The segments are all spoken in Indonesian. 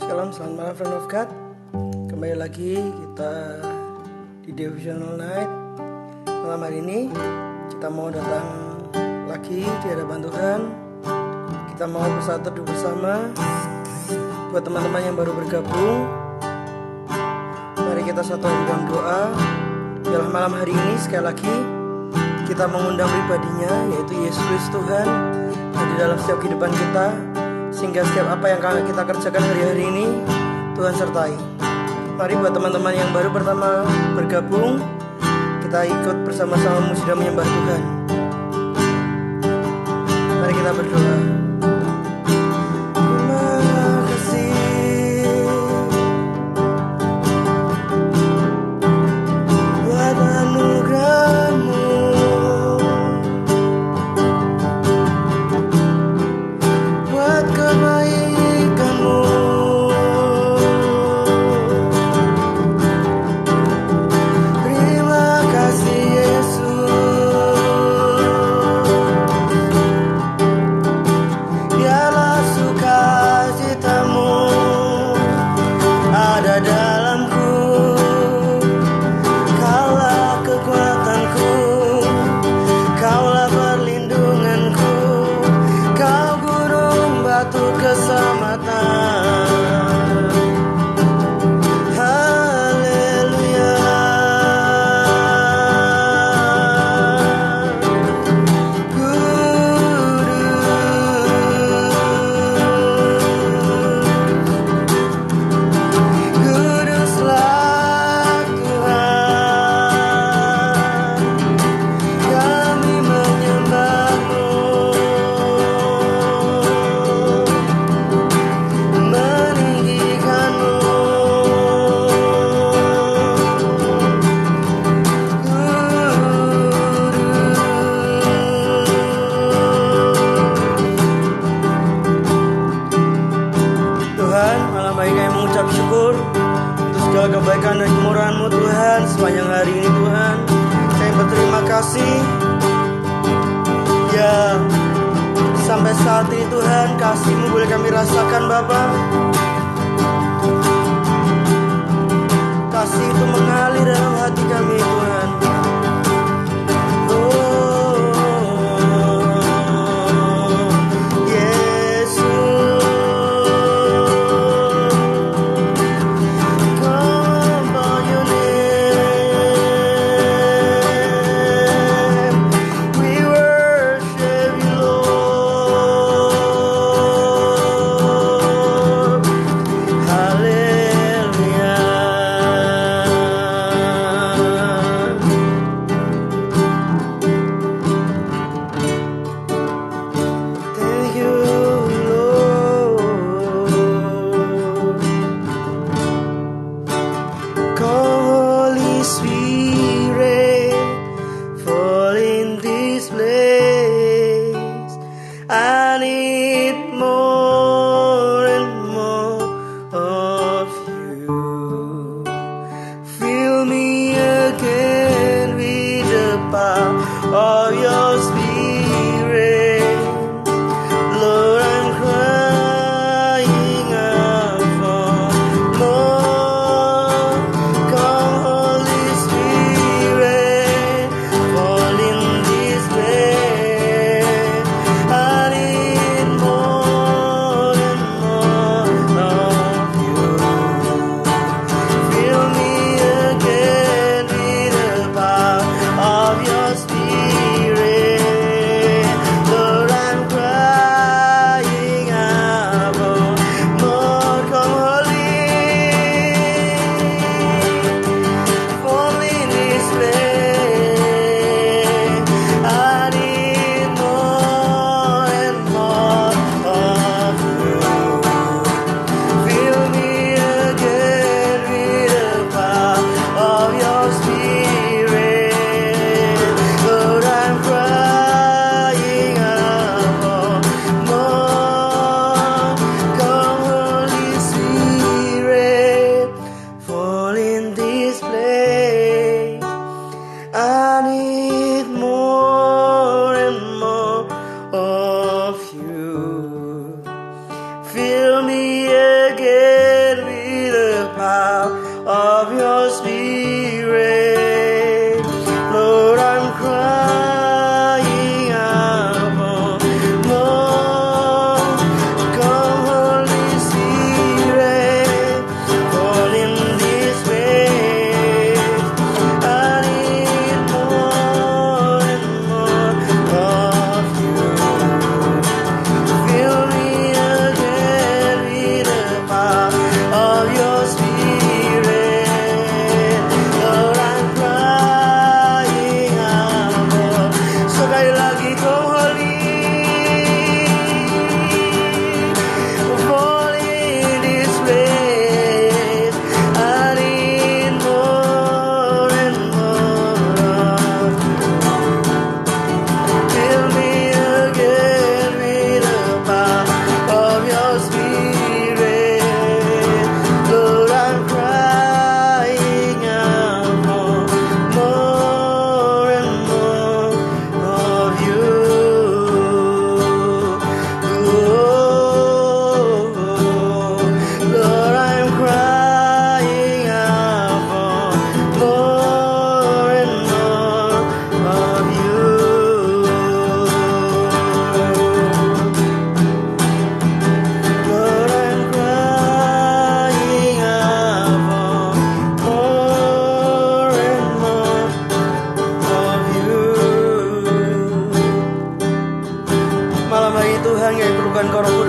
Selamat malam friend of God. Kembali lagi kita di Devotional Night. Malam hari ini kita mau datang lagi di hadapan Tuhan. Kita mau bersatu bersama. Buat teman-teman yang baru bergabung, mari kita satu dalam doa. Biarlah malam hari ini sekali lagi kita mengundang pribadinya, yaitu Yesus Kristus Tuhan, di dalam setiap kehidupan kita, sehingga setiap apa yang kita kerjakan hari-hari ini Tuhan sertai. Mari buat teman-teman yang baru pertama bergabung, kita ikut bersama-sama memuji dan menyembah Tuhan. Mari kita berdoa. Kebaikan dan kemurahan-Mu Tuhan sepanjang hari ini Tuhan, kami berterima kasih ya, sampai saat ini Tuhan kasih-Mu boleh kami rasakan Bapa. Kasih itu mengalir dalam hati kami Tuhan.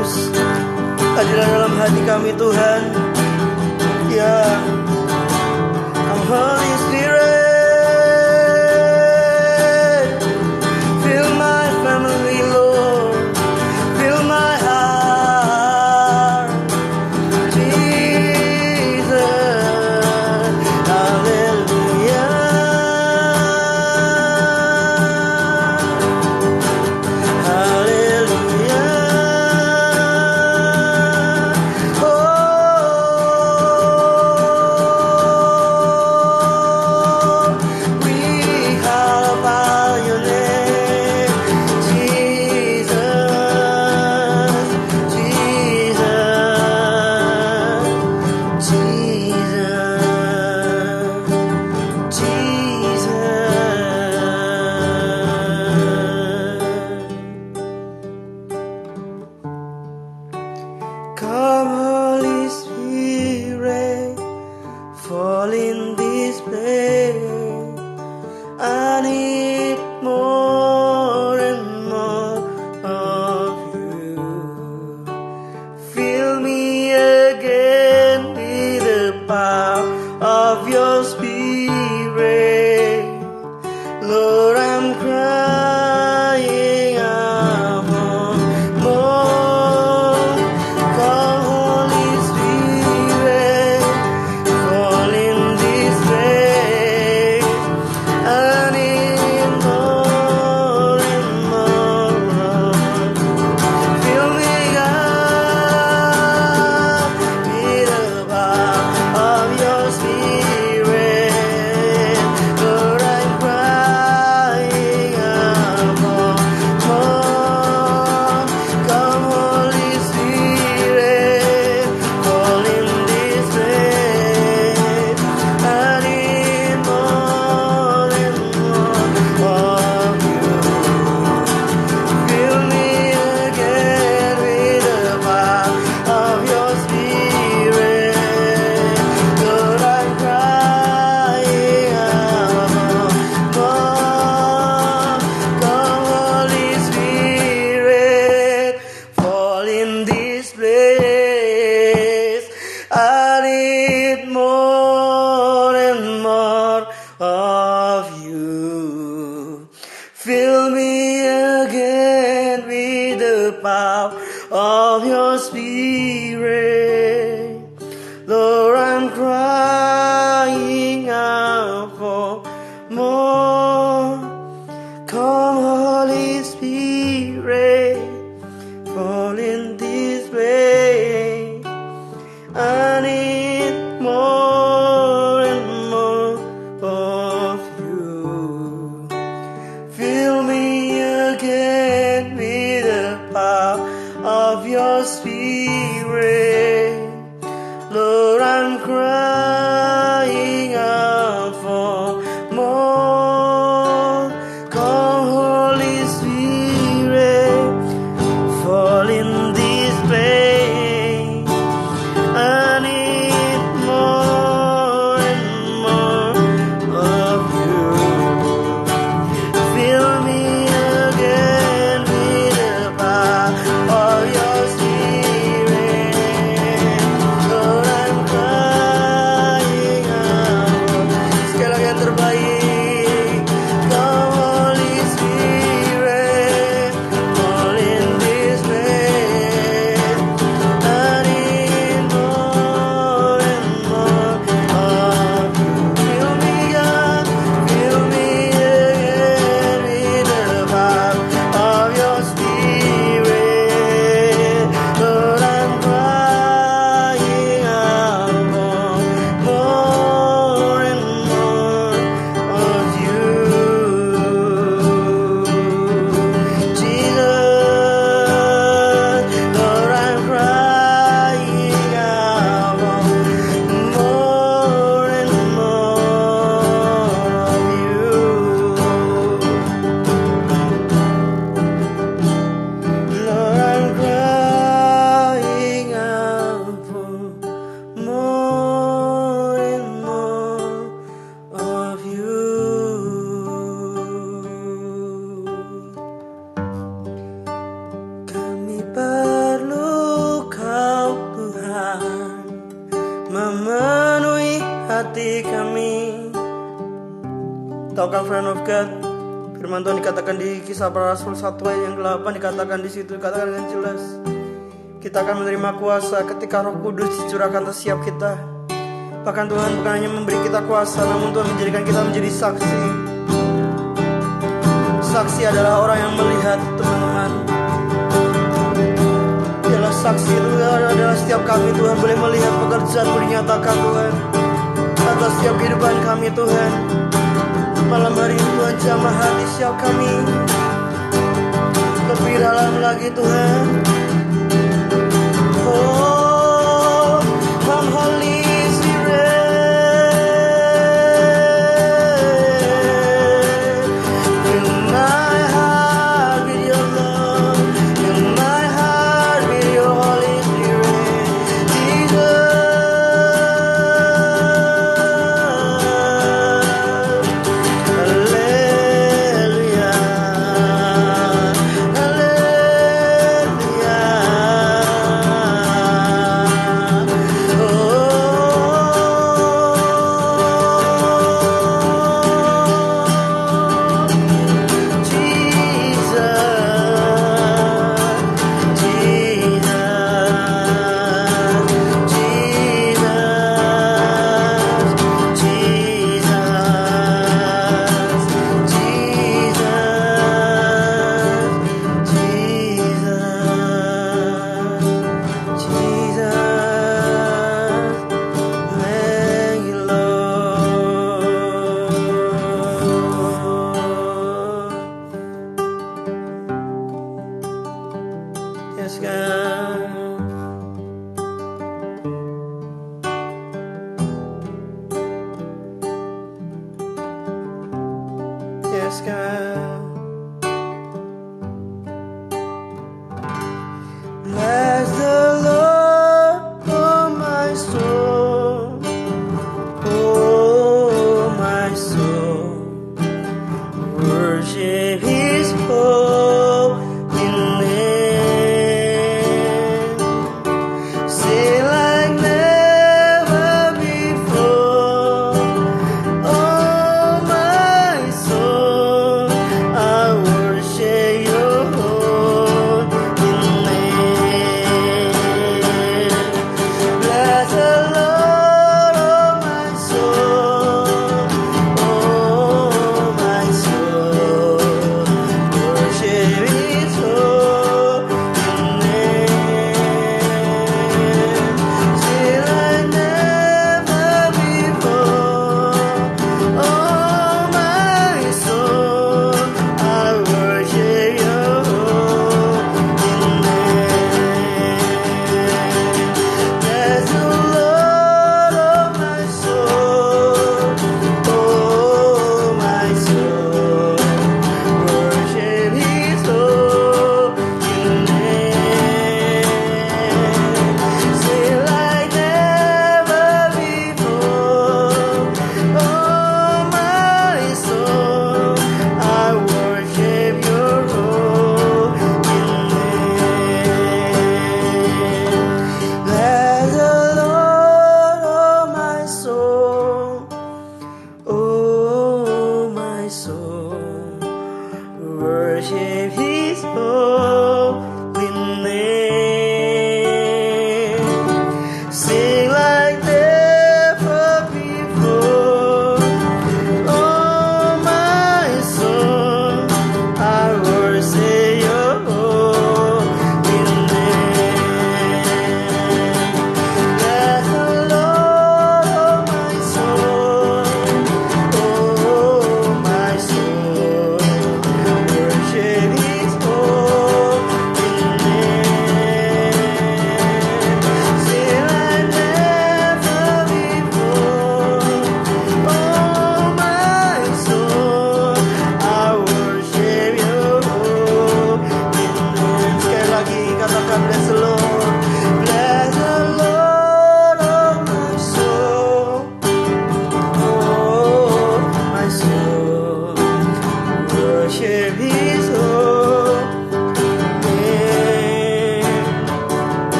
Kudus, hadirlah dalam hati kami Tuhan. Ya, Come Holy Spirit, fill my family, Lord, fill my heart, Jesus, hallelujah, hallelujah. Come, Holy Spirit, fall in this place. I need more and more of you. Fill me again with the power of your Spirit. Lord, I'm crying out for more. Come, Holy Spirit, fall in this place. I need more and more. Fill me up with the power of your Spirit. Lord, I'm crying out for more. Come, Holy Spirit, fall in this place. I need more and more of you. Fill me again with the power of your Spirit. Lord, I'm crying out for more. Come, Holy Spirit, fall in this place. I need more and more of you. Fill me again with the power of your Spirit. Lord, I'm crying out for more. Come, Holy Spirit, fall in this place. I need more and more of you. Fill me again with the power of your Spirit. Lord, I'm crying out for more. Come, Holy Spirit, fall in this place. I need more and more of you. Fill me again with the power of your Spirit. Lord, I'm crying hati kami. Tahukah friend of God, firman Tuhan dikatakan di Kisah Para Rasul 1 ayat yang 8, dikatakan di situ, dikatakan dengan jelas, kita akan menerima kuasa ketika Roh Kudus dicurahkan atas setiap kita. Bahkan Tuhan bukan hanya memberi kita kuasa, namun Tuhan menjadikan kita menjadi saksi. Saksi adalah orang yang melihat, teman-teman. Ialah saksi itu adalah setiap kami, Tuhan, boleh melihat pekerjaan-Mu dinyatakan, Tuhan, atas setiap kehidupan kami, Tuhan. Malam hari ini Tuhan jamah hati setiap kami lebih dalam lagi, Tuhan. Oh, come Holy Yes, God. Bless the Lord, oh my soul, oh my soul. Worship His holy name. Sing like never before, oh my soul.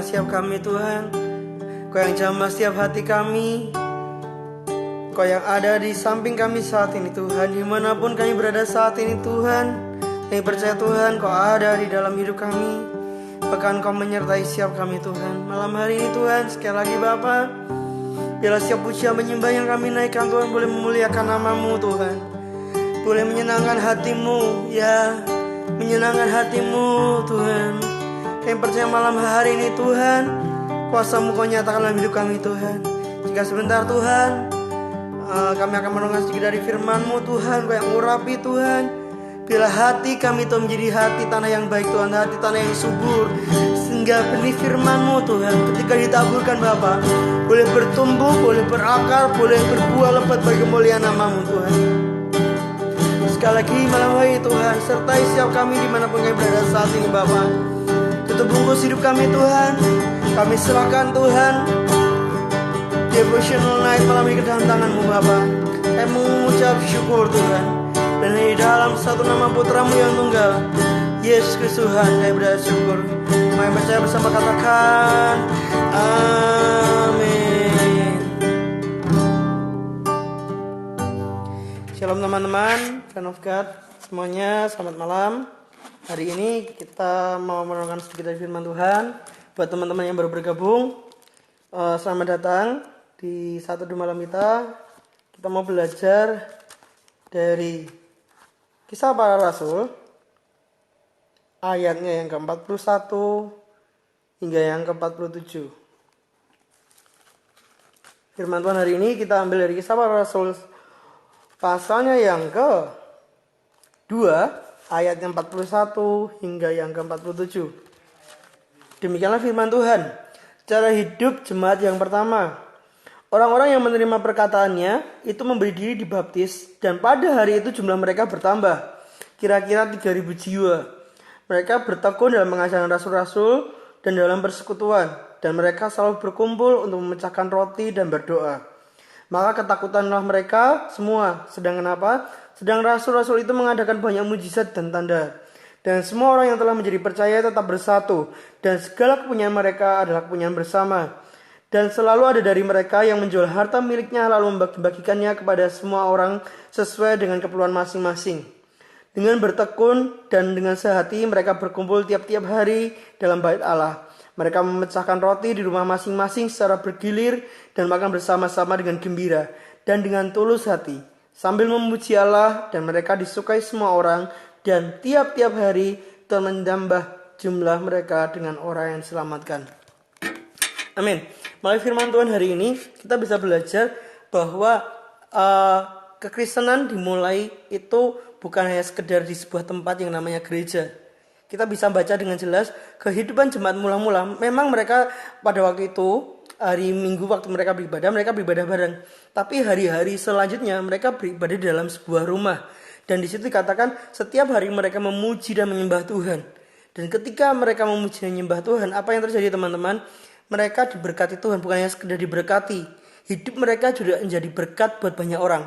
setiap kami Tuhan. Kau yang jamah setiap hati kami. Kau yang ada di samping kami saat ini Tuhan. Dimanapun kami berada saat ini Tuhan, kami percaya Tuhan Kau ada di dalam hidup kami. Bahkan Kau menyertai setiap kami Tuhan. Malam hari ini Tuhan, sekali lagi Bapa, biarlah setiap pujian menyembah yang kami naikkan Tuhan boleh memuliakan nama-Mu Tuhan. Boleh menyenangkan hati-Mu, ya, menyenangkan hati-Mu Tuhan. Kami percaya malam hari ini Tuhan, kuasa-Mu Kau nyatakan dalam hidup kami Tuhan. Jika sebentar Tuhan, kami akan merenungkan sedikit dari firman-Mu Tuhan, Kau yang urapi Tuhan. Bila hati kami itu menjadi hati tanah yang baik Tuhan, hati tanah yang subur, sehingga benih firman-Mu Tuhan ketika ditaburkan Bapa boleh bertumbuh, boleh berakar, boleh berbuah lebat bagi kemuliaan nama-Mu Tuhan. Sekali lagi malam hari Tuhan, sertai setiap kami dimanapun kami berada saat ini Bapa. Tutup bungkus hidup kami Tuhan, kami serahkan Tuhan Devotional Night malam ini ke dalam tangan-Mu Bapa. Kami mengucap syukur Tuhan, dan di dalam satu nama putra-Mu yang tunggal, Yesus Kristus Tuhan, kami bersyukur. Kami percaya bersama katakan amin. Shalom teman-teman, friend of God semuanya, selamat malam. Hari ini kita mau merenungkan sedikit dari firman Tuhan. Buat teman-teman yang baru bergabung, selamat datang di satu malam kita. Kita mau belajar dari Kisah Para Rasul, ayatnya yang ke-41 hingga yang ke-47. Firman Tuhan hari ini kita ambil dari Kisah Para Rasul pasalnya yang ke-2, ayat yang 41 hingga yang ke-47. Demikianlah firman Tuhan. Cara hidup jemaat yang pertama. Orang-orang yang menerima perkataannya itu memberi diri dibaptis, dan pada hari itu jumlah mereka bertambah, kira-kira 3.000 jiwa. Mereka bertekun dalam pengajaran rasul-rasul dan dalam persekutuan, dan mereka selalu berkumpul untuk memecahkan roti dan berdoa. Maka ketakutanlah mereka semua. Sedang kenapa? Sedang rasul-rasul itu mengadakan banyak mujizat dan tanda. Dan semua orang yang telah menjadi percaya tetap bersatu, dan segala kepunyaan mereka adalah kepunyaan bersama. Dan selalu ada dari mereka yang menjual harta miliknya lalu membagi-bagikannya kepada semua orang sesuai dengan keperluan masing-masing. Dengan bertekun dan dengan sehati mereka berkumpul tiap-tiap hari dalam bait Allah. Mereka memecahkan roti di rumah masing-masing secara bergilir dan makan bersama-sama dengan gembira dan dengan tulus hati, sambil memuji Allah, dan mereka disukai semua orang, dan tiap-tiap hari Tuhan menambah jumlah mereka dengan orang yang diselamatkan. Amin. Melalui firman Tuhan hari ini kita bisa belajar bahwa kekristenan dimulai itu bukan hanya sekedar di sebuah tempat yang namanya gereja. Kita bisa baca dengan jelas kehidupan jemaat mula-mula. Memang mereka pada waktu itu hari Minggu waktu mereka beribadah bareng. Tapi hari-hari selanjutnya mereka beribadah di dalam sebuah rumah. Dan di situ dikatakan setiap hari mereka memuji dan menyembah Tuhan. Dan ketika mereka memuji dan menyembah Tuhan, apa yang terjadi teman-teman? Mereka diberkati Tuhan, bukan hanya sekedar diberkati. Hidup mereka juga menjadi berkat buat banyak orang.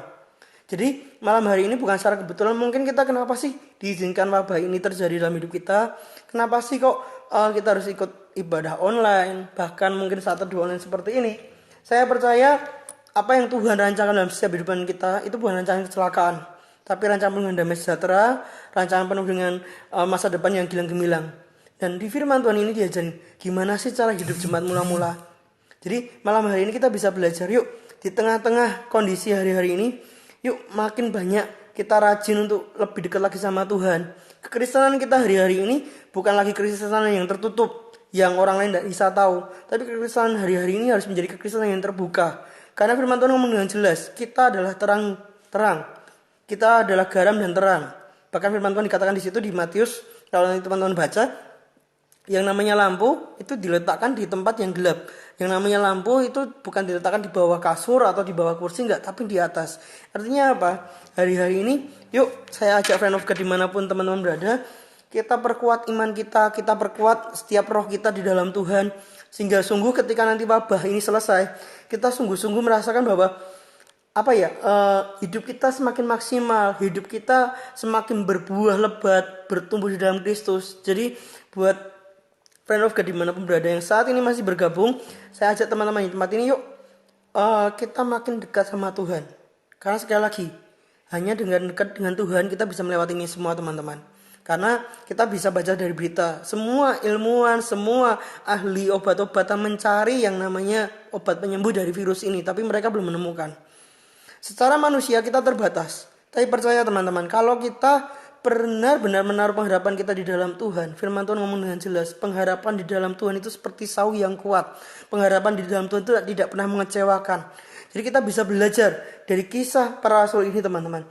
Jadi malam hari ini bukan secara kebetulan, mungkin kita kenapa sih diizinkan wabah ini terjadi dalam hidup kita? Kenapa sih kok kita harus ikut ibadah online, bahkan mungkin saat teduh online seperti ini? Saya percaya apa yang Tuhan rancangkan dalam setiap kehidupan kita itu bukan rancangan kecelakaan, tapi rancangan penuh dengan damai sejahtera, rancangan penuh dengan masa depan yang gilang gemilang. Dan di firman Tuhan ini diajarin gimana sih cara hidup jemaat mula-mula. Jadi malam hari ini kita bisa belajar, yuk di tengah-tengah kondisi hari-hari ini, yuk makin banyak kita rajin untuk lebih dekat lagi sama Tuhan. Kekristenan kita hari-hari ini bukan lagi kekristenan yang tertutup, yang orang lain tidak bisa tahu. Tapi kekristenan hari-hari ini harus menjadi kekristenan yang terbuka. Karena firman Tuhan ngomong dengan jelas, kita adalah terang. Kita adalah garam dan terang. Bahkan firman Tuhan dikatakan di situ di Matius, kalau nanti teman-teman baca, yang namanya lampu itu diletakkan di tempat yang gelap. Yang namanya lampu itu bukan diletakkan di bawah kasur atau di bawah kursi, enggak, tapi di atas. Artinya apa? Hari-hari ini, yuk saya ajak friend of God dimanapun teman-teman berada, kita perkuat iman kita perkuat setiap roh kita di dalam Tuhan. Sehingga sungguh ketika nanti wabah ini selesai, kita sungguh-sungguh merasakan bahwa hidup kita semakin maksimal, hidup kita semakin berbuah lebat, bertumbuh di dalam Kristus. Jadi buat friend of God dimanapun berada yang saat ini masih bergabung, saya ajak teman-teman di tempat ini yuk kita makin dekat sama Tuhan. Karena sekali lagi, hanya dengan dekat dengan Tuhan kita bisa melewati ini semua teman-teman. Karena kita bisa baca dari berita, semua ilmuwan, semua ahli obat-obatan mencari yang namanya obat penyembuh dari virus ini, tapi mereka belum menemukan. Secara manusia kita terbatas, tapi percaya teman-teman, kalau kita benar-benar menaruh pengharapan kita di dalam Tuhan, firman Tuhan ngomong dengan jelas, pengharapan di dalam Tuhan itu seperti sawi yang kuat. Pengharapan di dalam Tuhan itu tidak pernah mengecewakan. Jadi kita bisa belajar dari kisah para rasul ini teman-teman.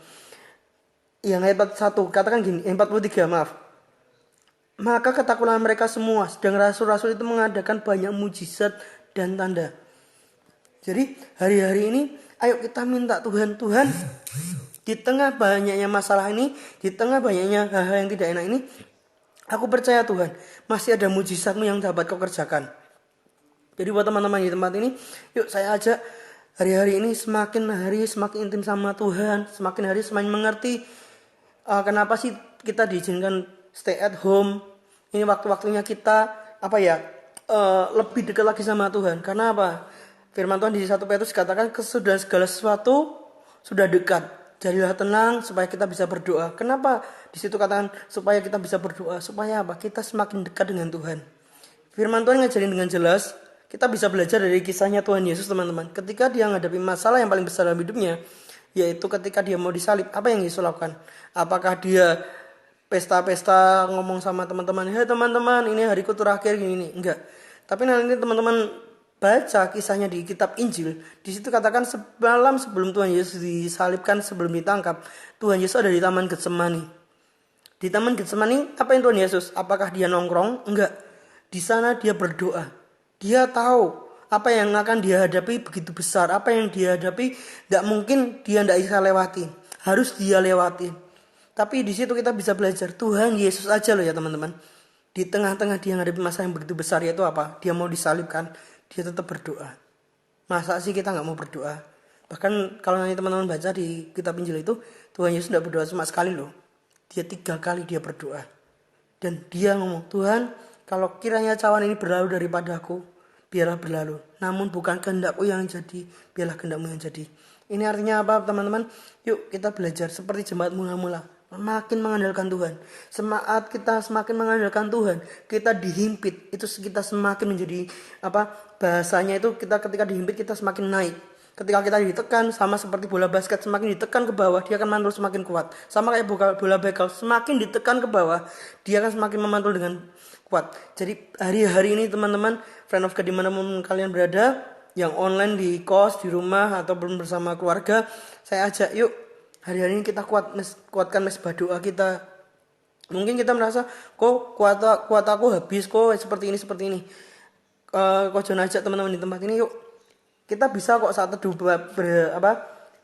Yang ayat 41 katakan gini, 43 maaf. Maka ketakutan mereka semua, sedang rasul-rasul itu mengadakan banyak mujizat dan tanda. Jadi hari-hari ini ayo kita minta Tuhan, di tengah banyaknya masalah ini, di tengah banyaknya hal-hal yang tidak enak ini, aku percaya Tuhan, masih ada mujizat-Mu yang dapat Kau kerjakan. Jadi buat teman-teman di tempat ini, yuk saya ajak hari-hari ini semakin hari semakin intim sama Tuhan, semakin hari semakin mengerti kenapa sih kita diizinkan stay at home. Ini waktu-waktunya kita lebih dekat lagi sama Tuhan. Karena apa? Firman Tuhan di 1 Petrus katakan kesudahan segala sesuatu sudah dekat. Jadilah tenang supaya kita bisa berdoa. Kenapa di situ katakan supaya kita bisa berdoa? Supaya apa? Kita semakin dekat dengan Tuhan. Firman Tuhan ngajarin dengan jelas. Kita bisa belajar dari kisahnya Tuhan Yesus teman-teman. Ketika dia menghadapi masalah yang paling besar dalam hidupnya, yaitu ketika dia mau disalib, apa yang Yesus lakukan? Apakah dia pesta-pesta ngomong sama teman-teman, "Hei teman-teman, ini hariku terakhir gini." Enggak. Tapi nanti teman-teman baca kisahnya di kitab Injil, di situ katakan semalam sebelum Tuhan Yesus disalibkan, sebelum ditangkap, Tuhan Yesus ada di Taman Getsemani. Di Taman Getsemani, apa yang Tuhan Yesus? Apakah dia nongkrong? Enggak. Di sana dia berdoa. Dia tahu apa yang akan dia hadapi begitu besar, apa yang dia hadapi tidak mungkin dia tidak bisa lewati, harus dia lewati. Tapi di situ kita bisa belajar Tuhan Yesus aja loh ya teman-teman. Di tengah-tengah dia menghadapi masalah yang begitu besar, yaitu apa? Dia mau disalibkan, dia tetap berdoa. Masa sih kita nggak mau berdoa? Bahkan kalau nanti teman-teman baca di kitab Injil itu, Tuhan Yesus tidak berdoa cuma sekali loh. Dia 3 kali dia berdoa. Dan dia ngomong, Tuhan, kalau kiranya cawan ini berlalu daripadaku, biarlah berlalu. Namun bukan kehendakku yang jadi, biarlah kehendak-Mu yang jadi. Ini artinya apa teman-teman? Yuk kita belajar seperti jemaat mula-mula. Makin mengandalkan Tuhan. Semangat kita semakin mengandalkan Tuhan, kita dihimpit. Itu kita semakin menjadi bahasanya itu kita ketika dihimpit kita semakin naik. Ketika kita ditekan, sama seperti bola basket, semakin ditekan ke bawah, dia akan mantul semakin kuat. Sama kayak bola bekel, semakin ditekan ke bawah, dia akan semakin memantul dengan kuat. Jadi hari-hari ini teman-teman, friend of God dimanapun kalian berada, yang online di kos, di rumah, ataupun bersama keluarga, saya ajak yuk, hari-hari ini kita kuatkan mesbah doa kita. Mungkin kita merasa, kok kuat aku habis, kok seperti ini. Kok jangan ajak teman-teman di tempat ini yuk. Kita bisa kok saat teduh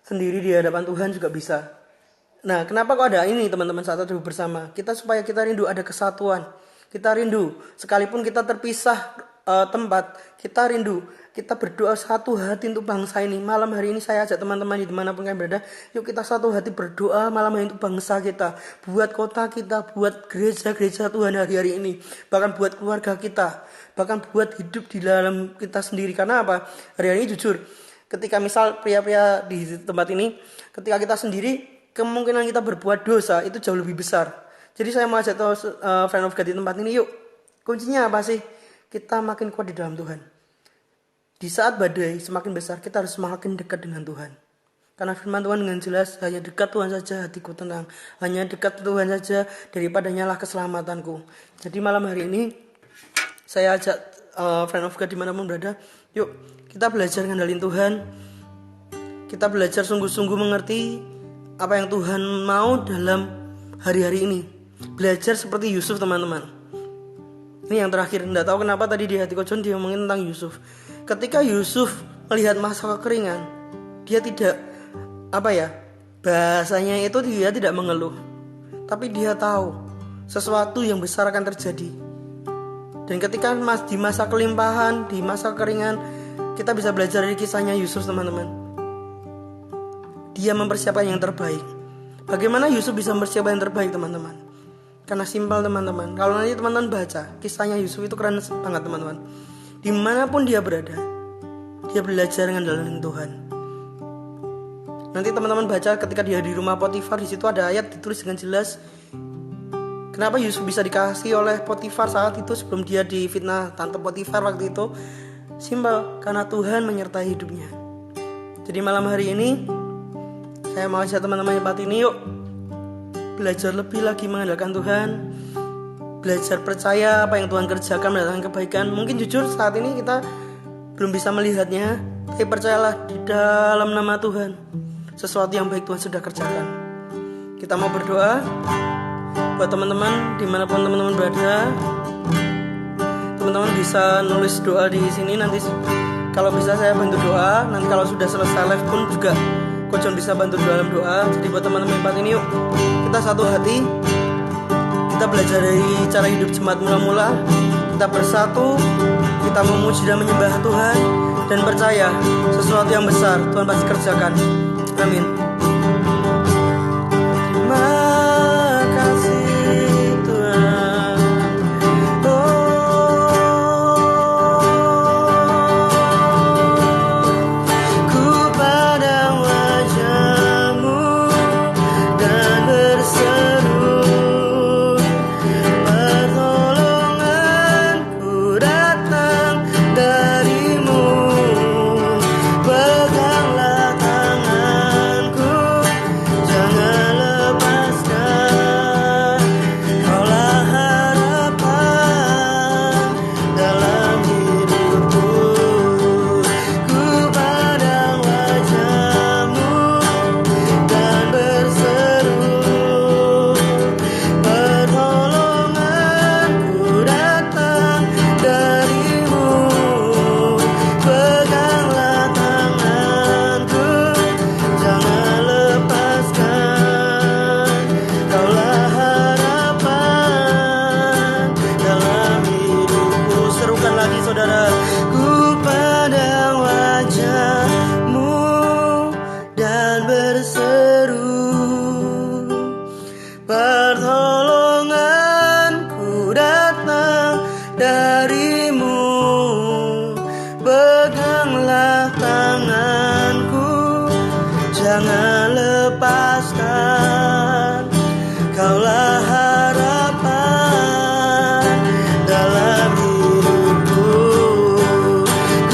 sendiri di hadapan Tuhan juga bisa. Nah, kenapa kok ada ini teman-teman saat teduh bersama? Supaya kita rindu ada kesatuan. Kita rindu sekalipun kita terpisah tempat, kita rindu. Kita berdoa satu hati untuk bangsa ini. Malam hari ini saya ajak teman-teman di dimanapun kalian berada, yuk kita satu hati berdoa malam hari untuk bangsa kita, buat kota kita, buat gereja-gereja Tuhan hari-hari ini, bahkan buat keluarga kita, bahkan buat hidup di dalam kita sendiri. Karena apa? Hari-hari ini jujur, ketika misal pria-pria di tempat ini, ketika kita sendiri, kemungkinan kita berbuat dosa itu jauh lebih besar. Jadi saya mau ajak friend of God di tempat ini, yuk kuncinya apa sih? Kita makin kuat di dalam Tuhan. Di saat badai semakin besar, kita harus semakin dekat dengan Tuhan. Karena firman Tuhan dengan jelas, hanya dekat Tuhan saja hatiku tenang. Hanya dekat Tuhan saja, daripada nyalah keselamatanku. Jadi malam hari ini, saya ajak friend of God dimanapun berada, yuk kita belajar ngandalin Tuhan. Kita belajar sungguh-sungguh mengerti apa yang Tuhan mau dalam hari-hari ini. Belajar seperti Yusuf teman-teman. Ini yang terakhir, tidak tahu kenapa tadi di hati Kojon dia ngomongin tentang Yusuf. Ketika Yusuf melihat masa kekeringan, dia tidak bahasanya itu dia tidak mengeluh, tapi dia tahu sesuatu yang besar akan terjadi. Dan ketika di masa kelimpahan, di masa kekeringan, kita bisa belajar dari kisahnya Yusuf teman-teman. Dia mempersiapkan yang terbaik. Bagaimana Yusuf bisa mempersiapkan yang terbaik teman-teman? Karena simpel teman-teman. Kalau nanti teman-teman baca kisahnya Yusuf itu keren banget teman-teman. Dimanapun dia berada, dia belajar mengandalkan Tuhan. Nanti teman-teman baca ketika dia di rumah Potifar, di situ ada ayat ditulis dengan jelas kenapa Yusuf bisa dikasih oleh Potifar saat itu sebelum dia difitnah tante Potifar waktu itu. Simpel, karena Tuhan menyertai hidupnya. Jadi malam hari ini saya mau ajak teman-teman hebat ini, yuk belajar lebih lagi mengandalkan Tuhan. Belajar percaya apa yang Tuhan kerjakan mendatangkan kebaikan. Mungkin jujur saat ini kita belum bisa melihatnya, tapi percayalah di dalam nama Tuhan sesuatu yang baik Tuhan sudah kerjakan. Kita mau berdoa buat teman-teman dimanapun teman-teman berada. Teman-teman bisa nulis doa di sini, nanti kalau bisa saya bantu doa. Nanti kalau sudah selesai live pun juga Coach John bisa bantu dalam doa. Jadi buat teman-teman empat ini, yuk kita satu hati. Kita belajar dari cara hidup jemaat mula-mula. Kita bersatu, kita memuji dan menyembah Tuhan, dan percaya sesuatu yang besar Tuhan pasti kerjakan. Amin. Terima kasih Tuhan. Ku pandang wajah-Mu dan berseru, pertolonganku datang dari-Mu. Peganglah tanganku, jangan lepaskan. Kaulah harapan dalam hidupku. Ku pandang wajah-Mu dan berseru, pertolonganku datang dari-Mu. Peganglah tanganku, jangan lepaskan. Kaulah harapan dalam hidupku. Serukan lagi saudara. Ku pandang wajah-Mu dan berseru, pertolonganku datang dari-Mu. Peganglah tanganku, jangan lepaskan. Kaulah harapan dalam hidupku.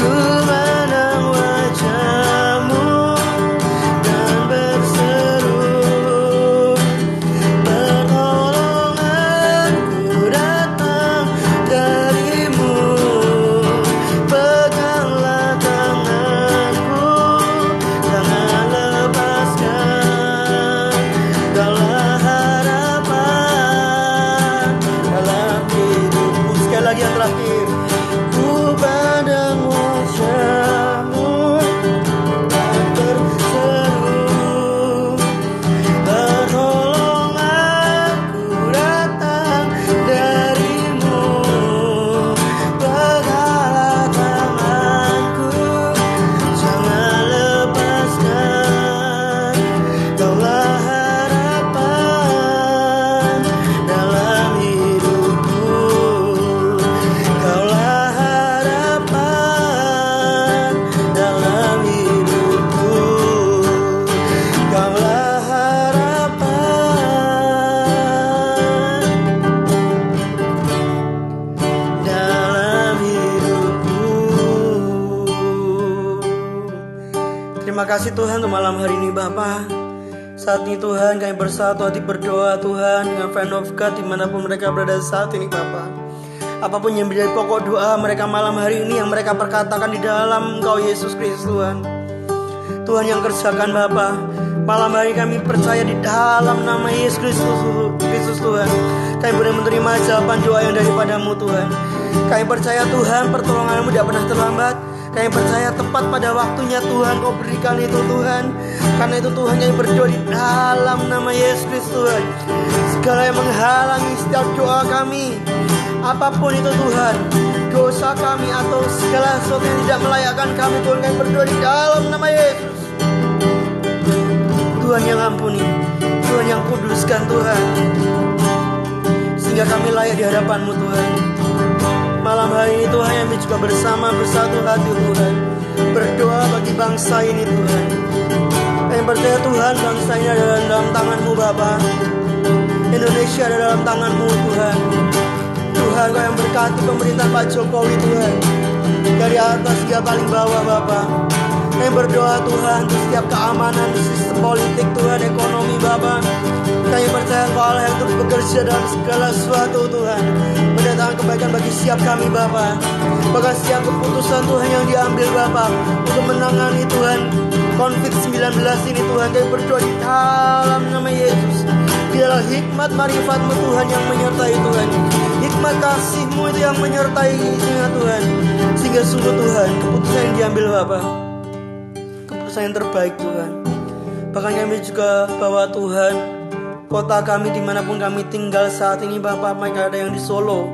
Ku pandang wajah-Mu dan berseru, pertolonganku datang dari-Mu. Peganglah tanganku, jangan lepaskan. Kaulah harapan dalam hidupku. Sekali lagi yang terakhir. Ku pandang wajah-Mu dan berseru, pertolonganku datang dari-Mu. Peganglah tanganku, jangan lepaskan. Kaulah harapan dalam hidupku. Kaulah harapan dalam hidupku. Kaulah harapan dalam hidupku. Terima kasih Tuhan untuk malam hari ini Bapa. Saat ini Tuhan kami bersatu hati berdoa Tuhan dengan friend of God dimanapun mereka berada saat ini Bapa. Apapun yang menjadi pokok doa mereka malam hari ini yang mereka perkatakan di dalam Engkau Yesus Kristus Tuhan. Tuhan yang kerjakan Bapa. Malam hari kami percaya di dalam nama Yesus Kristus Tuhan. Kami boleh menerima jawaban doa yang daripada-Mu Tuhan. Kami percaya Tuhan pertolongan-Mu tidak pernah terlambat. Kami percaya tepat pada waktunya Tuhan Kau berikan itu Tuhan. Karena itu Tuhan kami berdoa di dalam nama Yesus Kristus Tuhan. Segala yang menghalangi setiap doa kami, apapun itu Tuhan, dosa kami atau segala sesuatu yang tidak melayakkan kami Tuhan, kami berdoa di dalam nama Yesus. Tuhan yang ampuni, Tuhan yang kuduskan Tuhan. sehingga kami layak di hadapan-Mu Tuhan. Malam hari ini Tuhan, kami juga bersatu hati Tuhan, berdoa bagi bangsa ini Tuhan. Kami percaya Tuhan, bangsa ini ada dalam tangan-Mu Bapa. Indonesia ada dalam tangan-Mu Tuhan. Tuhan, Kau yang berkati pemerintahan Pak Jokowi Tuhan, dari atas hingga paling bawah Bapa. Kami berdoa Tuhan untuk setiap keamanan sistem politik Tuhan, ekonomi Bapa. Kami percaya Engkau Allah yang terus bekerja dalam segala sesuatu Tuhan, mendatangkan kebaikan bagi setiap kami Bapa. Bahkan setiap keputusan Tuhan yang diambil Bapa untuk menangani Tuhan COVID-19 ini Tuhan, kami berdoa di dalam nama Yesus. Biarlah hikmat marifat-Mu Tuhan yang menyertai Tuhan, hikmat kasih-Mu itu yang menyertai Tuhan, sehingga sungguh Tuhan keputusan yang diambil Bapa, keputusan yang terbaik Tuhan. Bahkan kami juga bawa Tuhan kota kami dimanapun kami tinggal saat ini Bapa, mereka ada yang di Solo,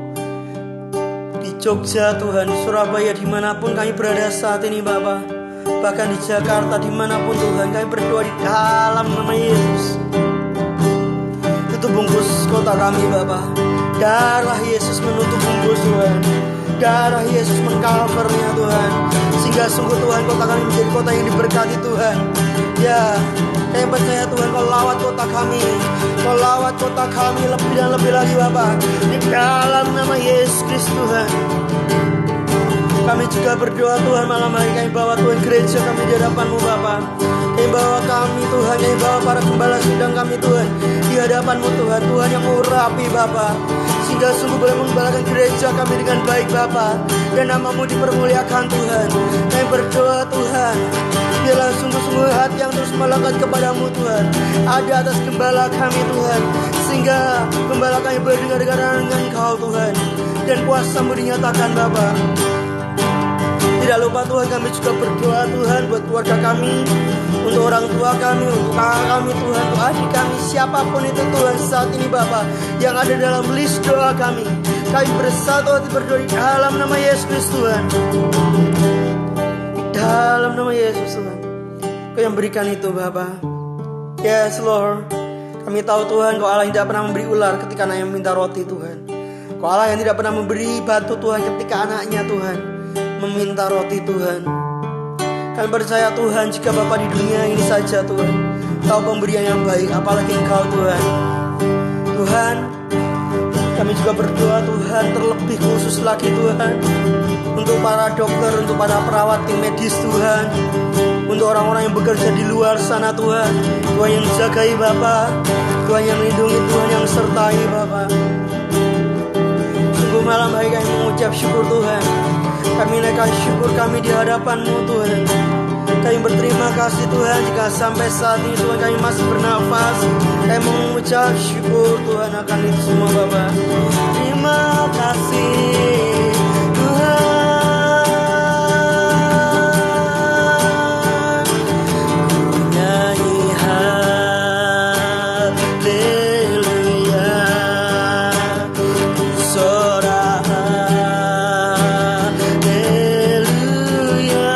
di Jogja Tuhan, di Surabaya, dimanapun kami berada saat ini Bapa, bahkan di Jakarta, dimanapun Tuhan, kami berdoa di dalam nama Yesus. Tutup bungkus kota kami Bapa, darah Yesus menutup bungkus Tuhan, darah Yesus mengcovernya Tuhan, sehingga sungguh Tuhan kota kami menjadi kota yang diberkati Tuhan. Ya, kami percaya Tuhan, Kau lawat kota kami, Kau lawat kota kami lebih dan lebih lagi Bapa, di dalam nama Yesus Kristus Tuhan. Kami juga berdoa Tuhan, malam hari kami bawa Tuhan gereja kami di hadapan-Mu Bapa. Kami bawa kami Tuhan, kami bawa para gembala sidang kami Tuhan di hadapan-Mu Tuhan, Tuhan yang urapi Bapa, sehingga sungguh boleh mengembalakan gereja kami dengan baik Bapa, dan nama-Mu dipermuliakan Tuhan. Kami berdoa Tuhan, biarlah sungguh-sungguh hati yang terus melekat kepadamu Tuhan ada atas gembala kami Tuhan, sehingga gembala kami berdengar-dengar dengan Kau Tuhan, dan kuasa-Mu dinyatakan Bapa. Tidak lupa Tuhan, kami juga berdoa Tuhan buat keluarga kami, untuk orang tua kami, untuk kakak kami Tuhan, untuk adik kami, siapapun itu Tuhan saat ini Bapa, yang ada dalam list doa kami. Kami bersatu hati berdoa di dalam nama Yesus Kristus Tuhan, di dalam nama Yesus Tuhan. Kau yang berikan itu Bapa. Yes Lord, kami tahu Tuhan, Kau Allah yang tidak pernah memberi ular ketika anaknya meminta roti Tuhan. Kau Allah yang tidak pernah memberi batu Tuhan ketika anaknya Tuhan meminta roti Tuhan. Kami percaya Tuhan, jika Bapa di dunia ini saja Tuhan, Kau pemberian yang baik, apalagi Engkau Tuhan. Tuhan, kami juga berdoa Tuhan, terlebih khusus lagi Tuhan, untuk para dokter, untuk para perawat tim medis Tuhan, untuk orang-orang yang bekerja di luar sana Tuhan. Tuhan yang jagai Bapa, Tuhan yang melindungi, Tuhan yang sertai Bapa. Sungguh malam hari kami mengucap syukur Tuhan, kami naikkan syukur kami di hadapan-Mu Tuhan. Kami berterima kasih Tuhan, jika sampai saat ini Tuhan kami masih bernafas. Kami mengucap syukur Tuhan akan itu semua Bapa. Terima kasih Tuhan. Ku nyanyi haleluya, ku sorak haleluya.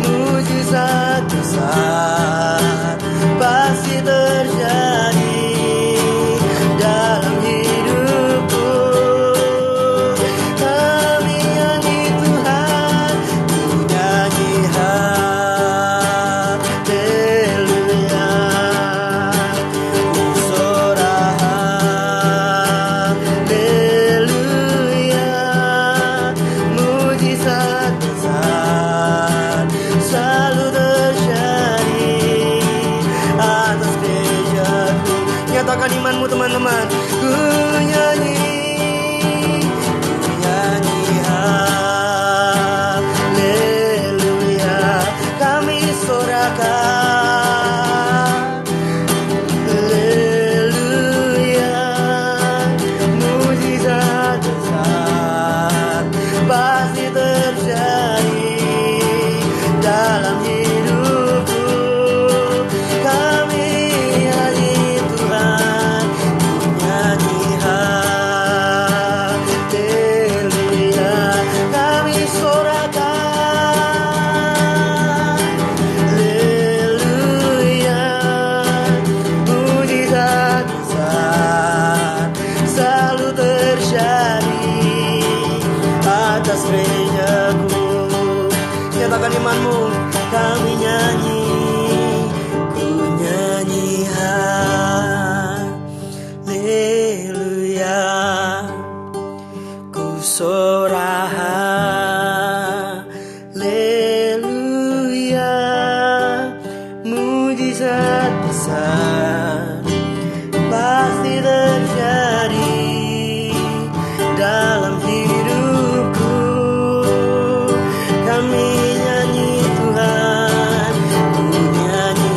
Mujizat besar pasti terjadi dalam hidupku. Kami nyanyi Tuhan, ku nyanyi haleluya, ku sorak haleluya. Mujizat besar selalu terjadi atas gerejaku. Nyatakan imanmu teman-teman. Ku nyanyi haleluya, kami sorakan haleluya. Mujizat besar pasti terjadi dalam hidupku. Kami nyanyi Tuhan, ku nyanyi nyatakan imanmu. Kami nyanyi, ku nyanyi haleluya, ku sorak haleluya. Mujizat besar pasti terjadi dalam hidupku. Kami nyanyi Tuhan, ku nyanyi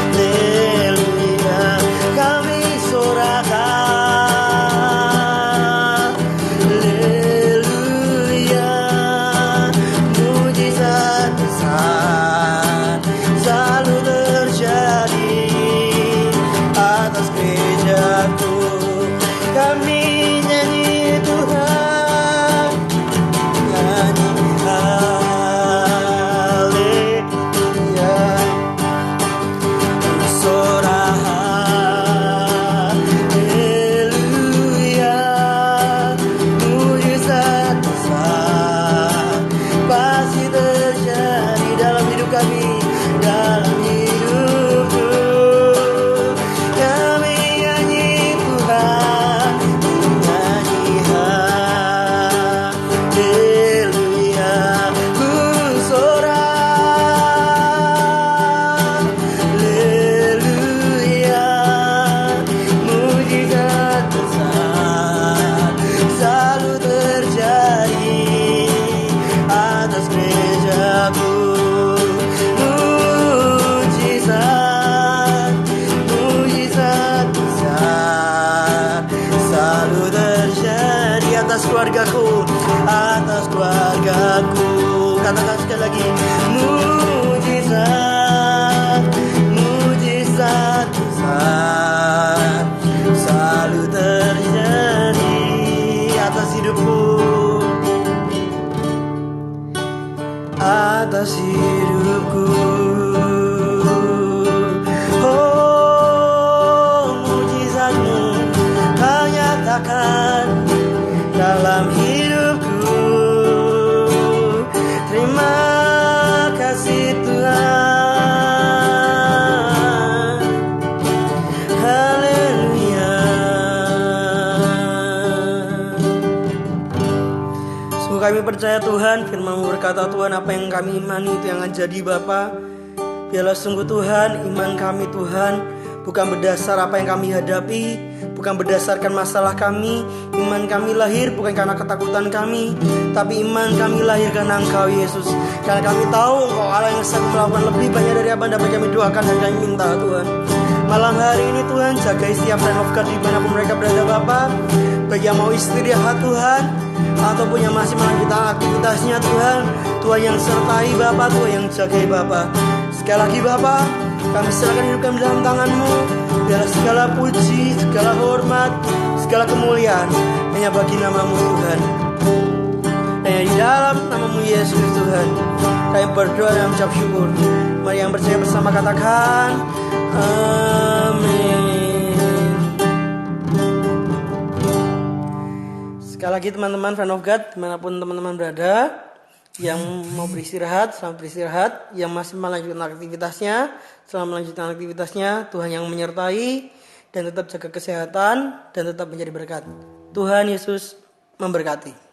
haleluya, kami sorakkan haleluya. Mujizat besar selalu terjadi atas gerejaku. Kami nyanyi Tuhan, nyanyi haleluya, sorak haleluya. Mujizat besar pasti terjadi dalam hidup kami, dalam hidupku. Kami nyanyi Tuhan, nyanyi haleluya, ku sorak haleluya. Mujizat besar selalu terjadi atas gerejaku. Mujizat besar selalu terjadi atas keluargaku, atas keluargaku. Katakan sekali lagi, mujizat besar selalu terjadi atas hidupku, atas hidupku. Oh, mujizatmu Kau nyatakan dalam hidupku. Terima kasih Tuhan, haleluya. Sungguh kami percaya Tuhan, firman-Mu berkata Tuhan, apa yang kami imani itu yang akan jadi Bapa. Biarlah sungguh Tuhan, iman kami Tuhan bukan berdasar apa yang kami hadapi, bukan berdasarkan masalah kami. Iman kami lahir bukan karena ketakutan kami, tapi iman kami lahir karena Engkau Yesus. Karena kami tahu Engkau Allah yang bisa melakukan lebih banyak dari apa yang dapat kami doakan dan kami minta Tuhan. Malam hari ini Tuhan, jagai setiap friend of God dimanapun mereka berada Bapa. Bagi yang mau istirahat Tuhan, ataupun yang masih melanjutkan aktivitasnya Tuhan, Tuhan yang sertai Bapa, Tuhan yang jagai Bapa. Sekali lagi Bapa, kami serahkan hidup kami dalam tangan-Mu. Biarlah segala puji, segala hormat, segala kemuliaan hanya bagi nama-Mu Tuhan. Hanya di dalam nama-Mu Yesus Tuhan kami berdoa dan mengucap syukur. Mari yang percaya bersama katakan amin. Sekali lagi teman-teman friend of God, dimanapun teman-teman berada, yang mau beristirahat, selamat beristirahat. Yang masih melanjutkan aktivitasnya, selamat melanjutkan aktivitasnya. Tuhan yang menyertai dan tetap jaga kesehatan dan tetap menjadi berkat. Tuhan Yesus memberkati.